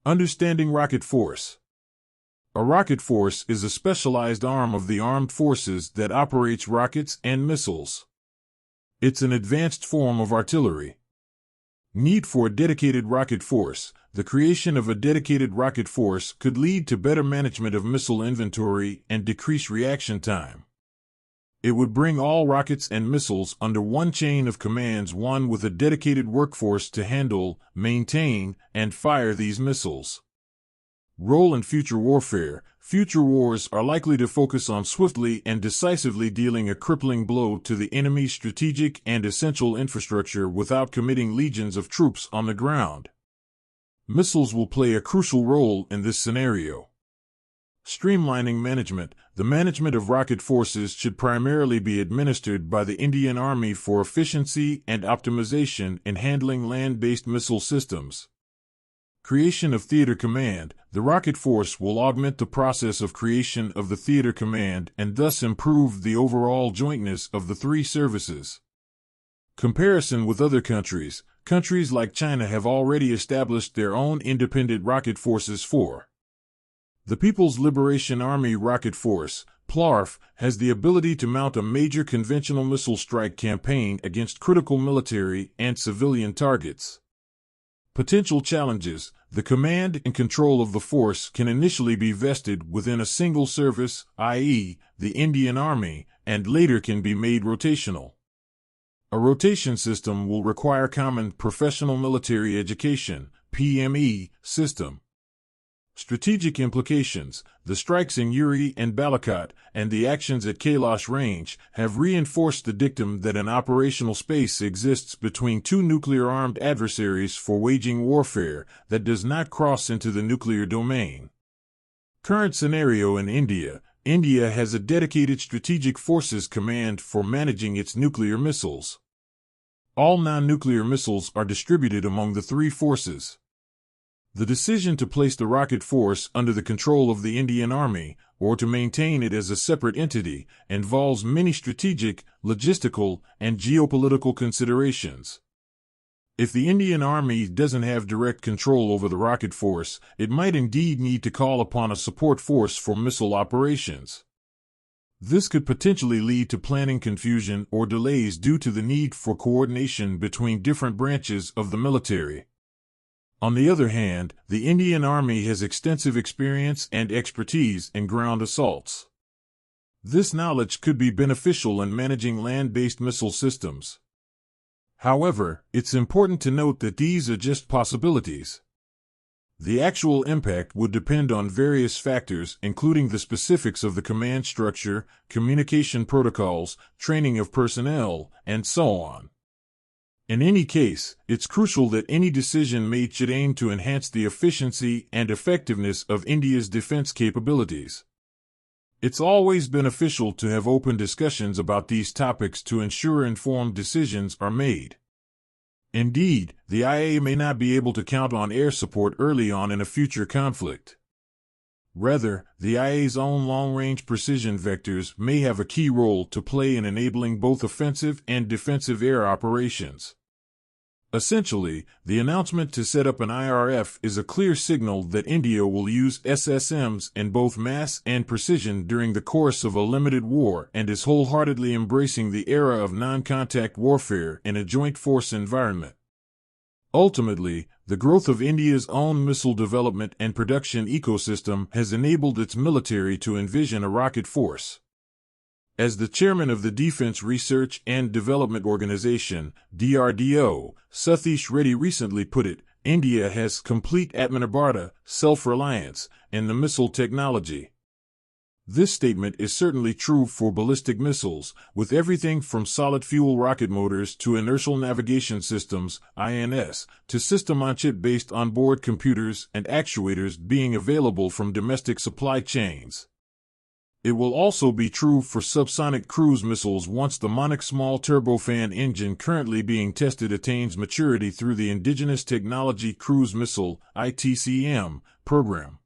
Understanding rocket force. A rocket force is a specialized arm of the armed forces that operates rockets and missiles. It's an advanced form of artillery. Need for a dedicated rocket force. The creation of a dedicated rocket force could lead to better management of missile inventory and decrease reaction time. It would bring all rockets and missiles under one chain of commands, one with a dedicated workforce to handle, maintain, and fire these missiles. Role in future warfare. Future wars are likely to focus on swiftly and decisively dealing a crippling blow to the enemy's strategic and essential infrastructure without committing legions of troops on the ground. Missiles will play a crucial role in this scenario. Streamlining management. The management of rocket forces should primarily be administered by the Indian Army for efficiency and optimization in handling land-based missile systems. Creation of Theater Command. The rocket force will augment the process of creation of the theater command and thus improve the overall jointness of the three services. Comparison with other countries. Countries like China have already established their own independent rocket forces for. The People's Liberation Army Rocket Force, PLARF, has the ability to mount a major conventional missile strike campaign against critical military and civilian targets. Potential challenges. The command and control of the force can initially be vested within a single service, i.e., the Indian Army, and later can be made rotational. A rotation system will require common professional military education, PME, system. Strategic implications. The strikes in Uri and Balakot and the actions at Kailash Range have reinforced the dictum that an operational space exists between two nuclear-armed adversaries for waging warfare that does not cross into the nuclear domain. Current scenario in India. India has a dedicated Strategic Forces Command for managing its nuclear missiles. All non-nuclear missiles are distributed among the three forces. The decision to place the rocket force under the control of the Indian Army, or to maintain it as a separate entity, involves many strategic, logistical, and geopolitical considerations. If the Indian Army doesn't have direct control over the rocket force, it might indeed need to call upon a support force for missile operations. This could potentially lead to planning confusion or delays due to the need for coordination between different branches of the military. On the other hand, the Indian Army has extensive experience and expertise in ground assaults. This knowledge could be beneficial in managing land-based missile systems. However, it's important to note that these are just possibilities. The actual impact would depend on various factors, including the specifics of the command structure, communication protocols, training of personnel, and so on. In any case, it's crucial that any decision made should aim to enhance the efficiency and effectiveness of India's defense capabilities. It's always beneficial to have open discussions about these topics to ensure informed decisions are made. Indeed, the IA may not be able to count on air support early on in a future conflict. Rather, the IA's own long-range precision vectors may have a key role to play in enabling both offensive and defensive air operations. Essentially, the announcement to set up an IRF is a clear signal that India will use SSMs in both mass and precision during the course of a limited war and is wholeheartedly embracing the era of non-contact warfare in a joint force environment. Ultimately, the growth of India's own missile development and production ecosystem has enabled its military to envision a rocket force. As the chairman of the Defense Research and Development Organization, DRDO, Satish Reddy recently put it, India has complete Atmanirbharta, self-reliance, in the missile technology. This statement is certainly true for ballistic missiles, with everything from solid-fuel rocket motors to inertial navigation systems, INS, to system-on-chip based onboard computers and actuators being available from domestic supply chains. It will also be true for subsonic cruise missiles once the Monarch small turbofan engine currently being tested attains maturity through the Indigenous Technology Cruise Missile (ITCM) program.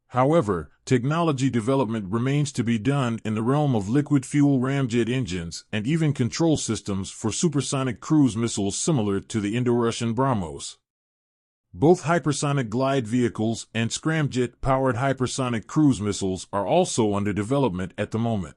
However, technology development remains to be done in the realm of liquid-fuel ramjet engines and even control systems for supersonic cruise missiles similar to the Indo-Russian BrahMos. Both hypersonic glide vehicles and scramjet-powered hypersonic cruise missiles are also under development at the moment.